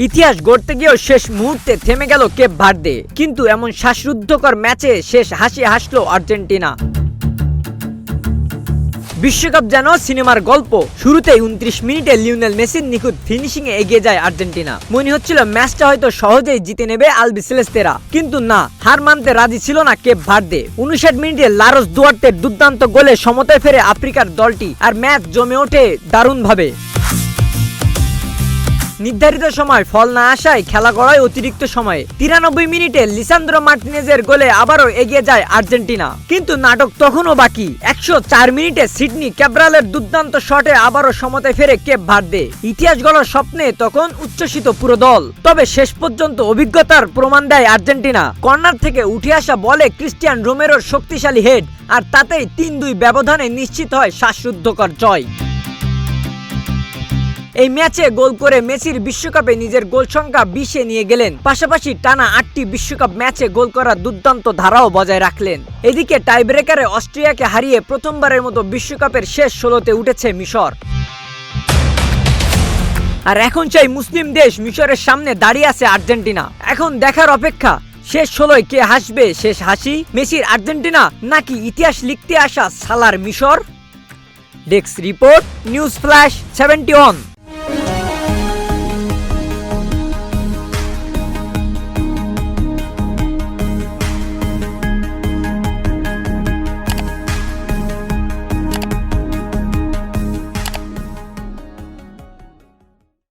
ইতিহাস গড়তে গিয়েও শেষ মুহূর্তে থেমে গেল কেপ ভার্দে, কিন্তু এমন শ্বাসরুদ্ধকর ম্যাচে শেষ হাসি হাসলো আর্জেন্টিনা। বিশ্বকাপ যেন সিনেমার গল্প। শুরুতেই 29 মিনিটে লিওনেল মেসির নিখুঁত ফিনিশিং এ এগিয়ে যায় আর্জেন্টিনা। মনে হচ্ছিল ম্যাচটা হয়তো সহজেই জিতে নেবে আলবিসেলেস্তেরা, কিন্তু না, হার মানতে রাজি ছিল না কেপ ভার্দে। 59 মিনিটে লারোস দুয়ার্তের দুর্দান্ত গোলে সমতায় ফেরে আফ্রিকার দলটি, আর ম্যাচ জমে ওঠে দারুণভাবে। নির্ধারিত সময় ফল না আসায় খেলা গড়ায় অতিরিক্ত সময়ে। 93 মিনিটে লিসান্দ্রো মার্টিনেজের গোলে আবারও এগিয়ে যায় আর্জেন্টিনা, কিন্তু নাটক তখনও বাকি। 104 মিনিটে সিডনি ক্যাব্রালের দুর্দান্ত শটে আবারও সমতায় ফেরে কেপ ভার্দে। ইতিহাস গড়ার স্বপ্নে তখন উচ্ছ্বসিত পুরো দল, তবে শেষ পর্যন্ত অভিজ্ঞতার প্রমাণ দেয় আর্জেন্টিনা। কর্নার থেকে উঠে আসা বলে ক্রিস্টিয়ান রোমেরোর শক্তিশালী হেড, আর তাতেই 3-2 ব্যবধানে নিশ্চিত হয় শ্বাসরুদ্ধকর জয়। এই ম্যাচে গোল করে মেসির বিশ্বকাপে নিজের গোল সংখ্যা 20-এ নিয়ে গেলেন, পাশাপাশি টানা 8টি বিশ্বকাপ ম্যাচে গোল করার দুর্দান্ত ধারাও বজায় রাখলেন। এদিকে টাইব্রেকারে অস্ট্রিয়াকে হারিয়ে প্রথমবারের মতো বিশ্বকাপের শেষ 16তে উঠেছে মিশর। আর এখন চাই মুসলিম দেশ মিশরের সামনে দাঁড়িয়ে আছে আর্জেন্টিনা। এখন দেখার অপেক্ষা, শেষ 16য় কে হাসবে শেষ হাসি, মেসির আর্জেন্টিনা নাকি ইতিহাস লিখতে আসা সালার মিশর। Desk report, news flash 71।